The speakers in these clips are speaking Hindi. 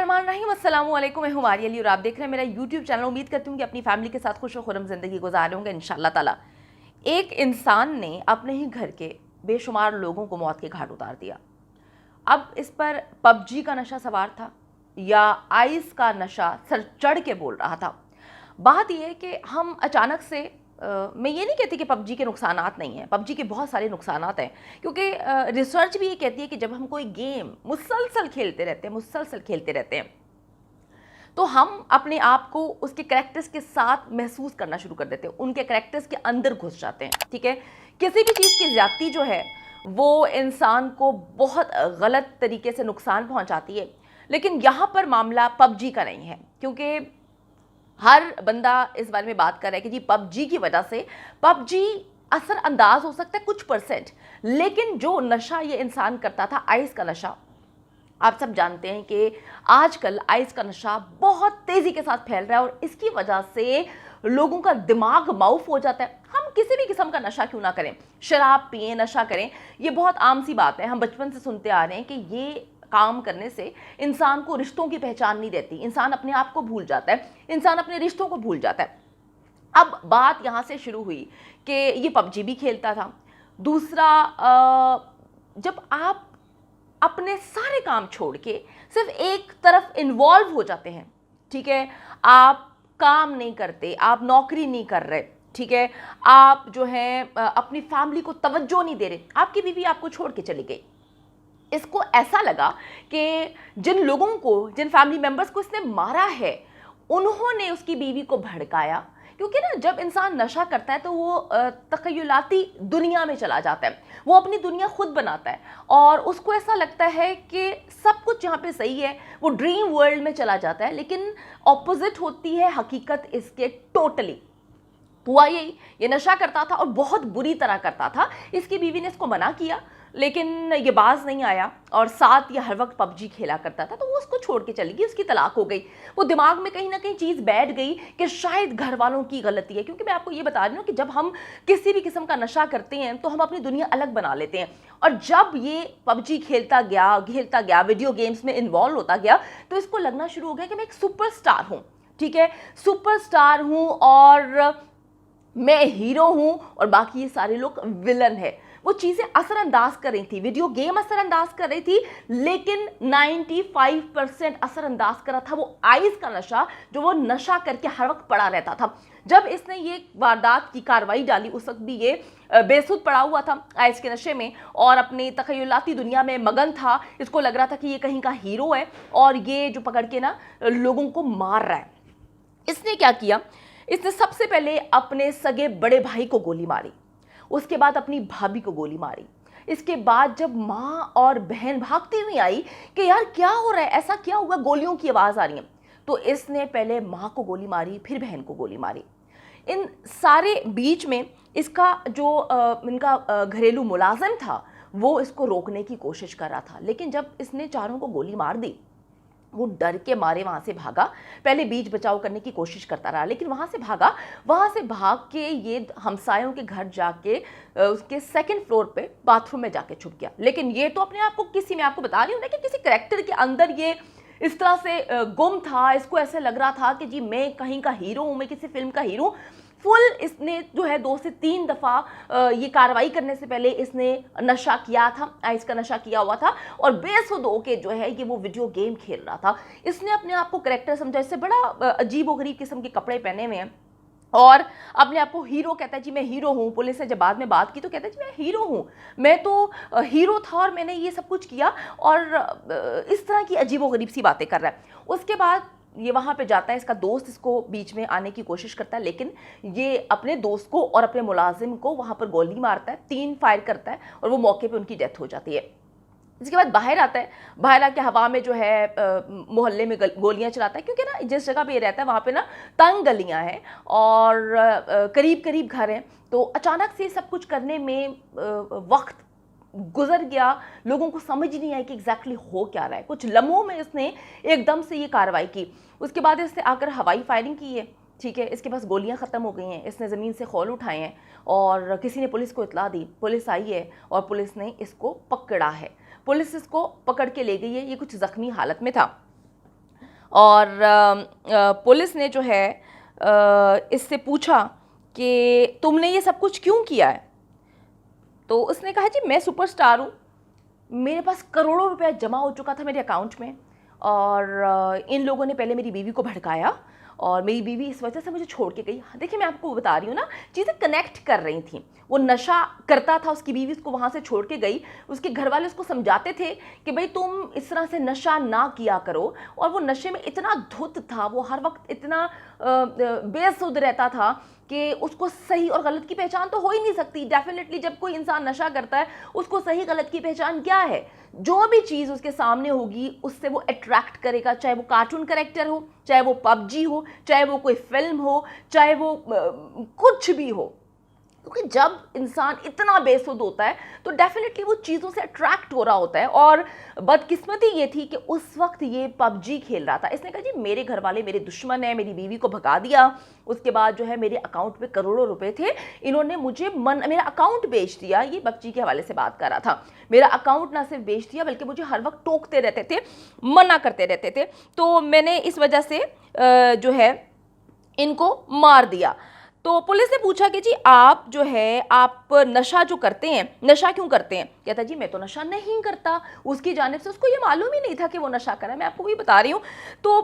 बिस्मिल्लाहिर्रहमानिर्रहीम, अस्सलाम वालेकुम। मैं हूं आर्या अली और आप देख रहे हैं मेरा यूट्यूब चैनल। उम्मीद करती हूँ कि अपनी फैमिली के साथ खुश और खुर्रम ज़िंदगी गुजार रहे होंगे इंशाल्लाह ताला। एक इंसान ने अपने ही घर के बेशुमार लोगों को मौत के घाट उतार दिया। अब इस पर पबजी का नशा सवार था या आइस का नशा सर चढ़ के बोल रहा था। बात यह है कि हम अचानक से मैं ये नहीं कहती कि पबजी के नुकसानात नहीं हैं, पबजी के बहुत सारे नुकसानात हैं, क्योंकि रिसर्च भी ये कहती है कि जब हम कोई गेम मुसलसल खेलते रहते हैं तो हम अपने आप को उसके करैक्टर्स के साथ महसूस करना शुरू कर देते हैं, उनके करैक्टर्स के अंदर घुस जाते हैं। ठीक है, किसी भी चीज़ की ज़्यादती जो है वो इंसान को बहुत गलत तरीके से नुकसान पहुंचाती है। लेकिन यहाँ पर मामला पबजी का नहीं है, क्योंकि हर बंदा इस बारे में बात कर रहा है कि जी पबजी की वजह से पबजी असरअंदाज हो सकता है कुछ परसेंट, लेकिन जो नशा ये इंसान करता था, आइस का नशा, आप सब जानते हैं कि आजकल आइस का नशा बहुत तेजी के साथ फैल रहा है और इसकी वजह से लोगों का दिमाग माउफ हो जाता है। हम किसी भी किस्म का नशा क्यों ना करें, शराब पिएं, नशा करें, ये बहुत आम सी बात है। हम बचपन से सुनते आ रहे हैं कि ये काम करने से इंसान को रिश्तों की पहचान नहीं रहती, इंसान अपने आप को भूल जाता है, इंसान अपने रिश्तों को भूल जाता है। अब बात यहाँ से शुरू हुई कि ये पबजी भी खेलता था। दूसरा, जब आप अपने सारे काम छोड़ के सिर्फ एक तरफ इन्वॉल्व हो जाते हैं, ठीक है, आप काम नहीं करते, आप नौकरी नहीं कर रहे, ठीक है, आप जो है अपनी फैमिली को तवज्जो नहीं दे रहे, आपकी बीवी आपको छोड़ के चली गई, इसको ऐसा लगा कि जिन लोगों को, जिन फैमिली मेंबर्स को इसने मारा है, उन्होंने उसकी बीवी को भड़काया। क्योंकि ना जब इंसान नशा करता है तो वो तखयलाती दुनिया में चला जाता है, वो अपनी दुनिया खुद बनाता है और उसको ऐसा लगता है कि सब कुछ यहाँ पे सही है, वो ड्रीम वर्ल्ड में चला जाता है। लेकिन ऑपोजिट होती है हकीकत इसके टोटली। हुआ यही, ये नशा करता था और बहुत बुरी तरह करता था। इसकी बीवी ने इसको मना किया लेकिन ये बाज नहीं आया और साथ ये हर वक्त पबजी खेला करता था, तो वो उसको छोड़ के चली गई, उसकी तलाक हो गई। वो दिमाग में कहीं ना कहीं चीज़ बैठ गई कि शायद घर वालों की गलती है। क्योंकि मैं आपको ये बता रही हूँ कि जब हम किसी भी किस्म का नशा करते हैं तो हम अपनी दुनिया अलग बना लेते हैं, और जब ये पबजी खेलता गया, वीडियो गेम्स में इन्वॉल्व होता गया, तो इसको लगना शुरू हो गया कि मैं एक सुपरस्टार हूँ। ठीक है, सुपरस्टार हूँ और मैं हीरो हूं और बाकी ये सारे लोग विलन है। वो चीज़ें असरअंदाज कर रही थी, वीडियो गेम असरअंदाज कर रही थी, लेकिन 95% असरअंदाज कर रहा था वो आइस का नशा, जो वो नशा करके हर वक्त पड़ा रहता था। जब इसने ये वारदात की कार्रवाई डाली, उस वक्त भी ये बेसुध पड़ा हुआ था आइस के नशे में और अपनी तखयलाती दुनिया में मगन था। इसको लग रहा था कि ये कहीं का हीरो है और ये जो पकड़ के ना लोगों को मार रहा है। इसने क्या किया, इसने सबसे पहले अपने सगे बड़े भाई को गोली मारी, उसके बाद अपनी भाभी को गोली मारी। इसके बाद जब माँ और बहन भागती हुई आई कि यार क्या हो रहा है, ऐसा क्या हुआ, गोलियों की आवाज़ आ रही है, तो इसने पहले माँ को गोली मारी, फिर बहन को गोली मारी। इन सारे बीच में इसका जो इनका घरेलू मुलाजिम था वो इसको रोकने की कोशिश कर रहा था, लेकिन जब इसने चारों को गोली मार दी, वो डर के मारे वहाँ से भागा। पहले बीच बचाव करने की कोशिश करता रहा, लेकिन वहाँ से भागा। वहाँ से भाग के ये हमसायों के घर जाके उसके सेकंड फ्लोर पे बाथरूम में जाके छुप गया। लेकिन ये तो अपने आप को किसी, मैं आपको बता रही हूँ ना कि किसी करैक्टर के अंदर ये इस तरह से गुम था। इसको ऐसे लग रहा था कि जी मैं कहीं का हीरो हूँ, मैं किसी फिल्म का हीरो हूँ। फुल इसने जो है 2 से 3 दफ़ा ये कार्रवाई करने से पहले इसने नशा किया था, आइस का नशा किया हुआ था और बेसुध होके जो है ये वो वीडियो गेम खेल रहा था। इसने अपने आप को करेक्टर समझा, इससे बड़ा अजीब व गरीब किस्म के कपड़े पहने हुए हैं और अपने आप को हीरो कहता है। जी मैं हीरो हूँ। पुलिस से जब बाद में बात की तो कहता है जी मैं हीरो हूँ, मैं तो हीरो था और मैंने ये सब कुछ किया, और इस तरह की अजीब व गरीब सी बातें कर रहा है। उसके बाद ये वहाँ पे जाता है, इसका दोस्त इसको बीच में आने की कोशिश करता है, लेकिन ये अपने दोस्त को और अपने मुलाजिम को वहाँ पर गोली मारता है, 3 फायर करता है और वो मौके पे उनकी डेथ हो जाती है। इसके बाद बाहर आता है, बाहर आके हवा में जो है मोहल्ले में गोलियां चलाता है, क्योंकि ना जिस जगह पे ये रहता है वहाँ पे ना तंग गलियां हैं और करीब करीब घर हैं। तो अचानक से सब कुछ करने में वक्त गुजर गया, लोगों को समझ नहीं आया कि एग्जैक्टली हो क्या रहा है। कुछ लम्हों में इसने एकदम से ये कार्रवाई की। उसके बाद इसने आकर हवाई फायरिंग की है, ठीक है, इसके पास गोलियां ख़त्म हो गई हैं, इसने ज़मीन से खौल उठाए हैं और किसी ने पुलिस को इतला दी, पुलिस आई है और पुलिस ने इसको पकड़ा है। पुलिस इसको पकड़ के ले गई है, ये कुछ ज़ख्मी हालत में था। और पुलिस ने जो है इससे पूछा कि तुमने ये सब कुछ क्यों किया है। तो उसने कहा जी मैं सुपरस्टार हूँ, मेरे पास करोड़ों रुपया जमा हो चुका था मेरे अकाउंट में, और इन लोगों ने पहले मेरी बीवी को भड़काया और मेरी बीवी इस वजह से मुझे छोड़ के गई। देखिए मैं आपको बता रही हूँ ना, चीज़ें कनेक्ट कर रही थी। वो नशा करता था, उसकी बीवी उसको वहाँ से छोड़ के गई, उसके घर वाले उसको समझाते थे कि भाई तुम इस तरह से नशा ना किया करो, और वो नशे में इतना धुत था, वो हर वक्त इतना बेसुध रहता था कि उसको सही और गलत की पहचान तो हो ही नहीं सकती। डेफिनेटली जब कोई इंसान नशा करता है उसको सही गलत की पहचान क्या है? जो भी चीज़ उसके सामने होगी उससे वो अट्रैक्ट करेगा, चाहे वो कार्टून कैरेक्टर हो, चाहे वो पबजी हो, चाहे वो कोई फिल्म हो, चाहे वो कुछ भी हो। क्योंकि जब इंसान इतना बेसुध होता है तो डेफिनेटली वो चीज़ों से अट्रैक्ट हो रहा होता है। और बदकिस्मती ये थी कि उस वक्त ये पबजी खेल रहा था। इसने कहा जी मेरे घर वाले मेरे दुश्मन हैं, मेरी बीवी को भगा दिया, उसके बाद जो है मेरे अकाउंट में करोड़ों रुपए थे, इन्होंने मुझे मेरा अकाउंट बेच दिया। ये पबजी के हवाले से बात कर रहा था। मेरा अकाउंट ना सिर्फ बेच दिया बल्कि मुझे हर वक्त टोकते रहते थे, मना करते रहते थे, तो मैंने इस वजह से जो है इनको मार दिया। तो पुलिस ने पूछा कि जी आप जो है आप नशा जो करते हैं, नशा क्यों करते हैं? कहता जी मैं तो नशा नहीं करता। उसकी जानिब से उसको ये मालूम ही नहीं था कि वो नशा कर रहा है, मैं आपको वही बता रही हूँ। तो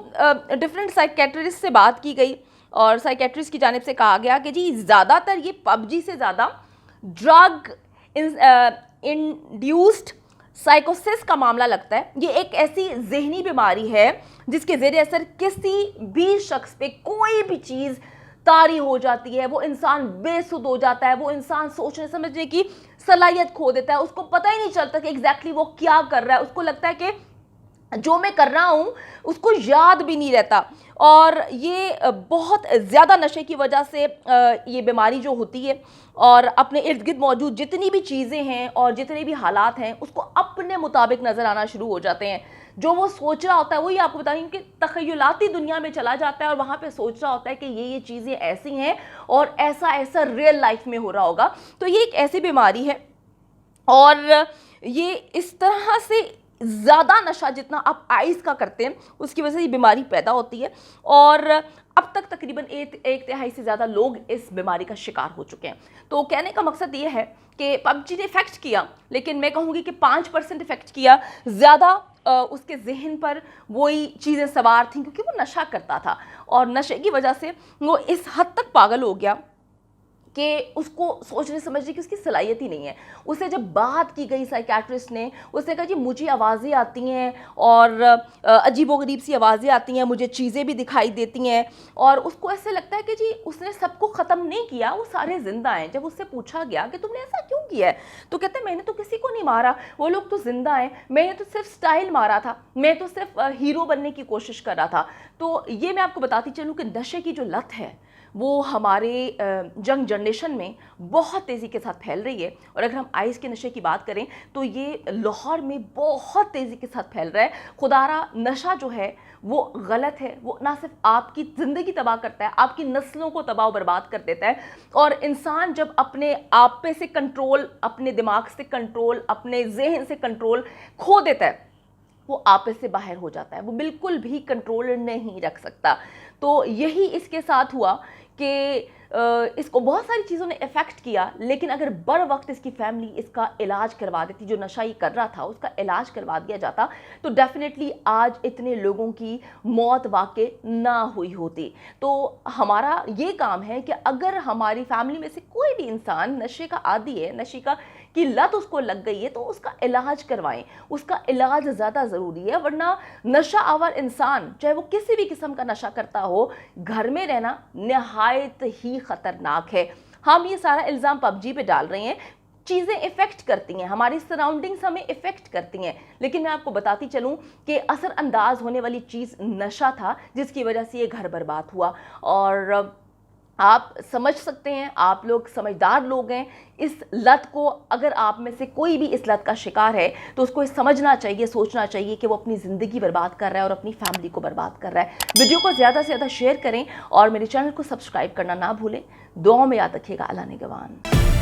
डिफरेंट साइकेट्रिस्ट से बात की गई और साइकेट्रिस्ट की जानिब से कहा गया कि जी ज़्यादातर ये पबजी से ज़्यादा ड्रग इंड्यूस्ड साइकोसिस का मामला लगता है। ये एक ऐसी जहनी बीमारी है जिसके ज़ेरे असर किसी भी शख्स पे कोई भी चीज़ तारी हो जाती है, वो इंसान बेसुध हो जाता है, वो इंसान सोचने समझने की सलाहियत खो देता है, उसको पता ही नहीं चलता कि एग्जैक्टली वो क्या कर रहा है। उसको लगता है कि जो मैं कर रहा हूँ उसको याद भी नहीं रहता। और ये बहुत ज़्यादा नशे की वजह से ये बीमारी जो होती है, और अपने इर्द गिर्द मौजूद जितनी भी चीज़ें हैं और जितने भी हालात हैं उसको अपने मुताबिक नज़र आना शुरू हो जाते हैं। जो वो सोच रहा होता है वही आपको बताएंगे कि तखयलाती दुनिया में चला जाता है और वहाँ पे सोच रहा होता है कि ये चीज़ें ऐसी हैं और ऐसा ऐसा रियल लाइफ में हो रहा होगा। तो ये एक ऐसी बीमारी है और ये इस तरह से ज़्यादा नशा जितना आप आइस का करते हैं उसकी वजह से ये बीमारी पैदा होती है। और अब तक तकरीबन एक तिहाई से ज़्यादा लोग इस बीमारी का शिकार हो चुके हैं। तो कहने का मकसद ये है कि पबजी ने इफ़ेक्ट किया, लेकिन मैं कहूँगी कि 5% इफ़ेक्ट किया, ज़्यादा उसके जहन पर वही चीज़ें सवार थीं क्योंकि वो नशा करता था और नशे की वजह से वो इस हद तक पागल हो गया कि उसको सोचने समझने की उसकी सलाहियत ही नहीं है। उसे जब बात की गई साइकेट्रिस्ट ने, उसने कहा जी मुझे आवाज़ें आती हैं और अजीबोगरीब सी आवाज़ें आती हैं, मुझे चीज़ें भी दिखाई देती हैं, और उसको ऐसे लगता है कि जी उसने सबको ख़त्म नहीं किया, वो सारे ज़िंदा हैं। जब उससे पूछा गया कि तुमने ऐसा क्यों किया है, तो कहते हैं मैंने तो किसी को नहीं मारा, वो लोग तो ज़िंदा हैं, मैंने तो सिर्फ स्टाइल मारा था, मैं तो सिर्फ हीरो बनने की कोशिश कर रहा था। तो ये मैं आपको बताती चलूँ कि नशे की जो लत है वो हमारे यंग जनरेशन में बहुत तेज़ी के साथ फैल रही है। और अगर हम आइस के नशे की बात करें तो ये लाहौर में बहुत तेज़ी के साथ फैल रहा है। खुदारा नशा जो है वो गलत है, वो ना सिर्फ आपकी ज़िंदगी तबाह करता है, आपकी नस्लों को तबाह बर्बाद कर देता है। और इंसान जब अपने आप पे से कंट्रोल, अपने दिमाग से कंट्रोल, अपने जहन से कंट्रोल खो देता है, वो आपस से बाहर हो जाता है, वो बिल्कुल भी कंट्रोल नहीं रख सकता। तो यही इसके साथ हुआ कि इसको बहुत सारी चीज़ों ने इफ़ेक्ट किया, लेकिन अगर बर वक्त इसकी फैमिली इसका इलाज करवा देती, जो नशा ही कर रहा था उसका इलाज करवा दिया जाता, तो डेफिनेटली आज इतने लोगों की मौत वाक़ई ना हुई होती। तो हमारा ये काम है कि अगर हमारी फैमिली में से कोई भी इंसान नशे का आदी है, नशे की लत उसको लग गई है, तो उसका इलाज करवाएं। उसका इलाज ज़्यादा ज़रूरी है, वरना नशा आवर इंसान चाहे वो किसी भी किस्म का नशा करता हो, घर में रहना नहायत ही ख़तरनाक है। हम ये सारा इल्ज़ाम पबजी पे डाल रहे हैं, चीज़ें इफ़ेक्ट करती हैं, हमारी सराउंडिंग्स हमें इफ़ेक्ट करती हैं, लेकिन मैं आपको बताती चलूँ कि असरअंदाज होने वाली चीज़ नशा था जिसकी वजह से ये घर बर्बाद हुआ। और आप समझ सकते हैं, आप लोग समझदार लोग हैं, इस लत को अगर आप में से कोई भी इस लत का शिकार है तो उसको समझना चाहिए, सोचना चाहिए कि वो अपनी ज़िंदगी बर्बाद कर रहा है और अपनी फैमिली को बर्बाद कर रहा है। वीडियो को ज़्यादा से ज़्यादा शेयर करें और मेरे चैनल को सब्सक्राइब करना ना भूलें। दुआओं में याद रखिएगा। अल्लाह निगहबान।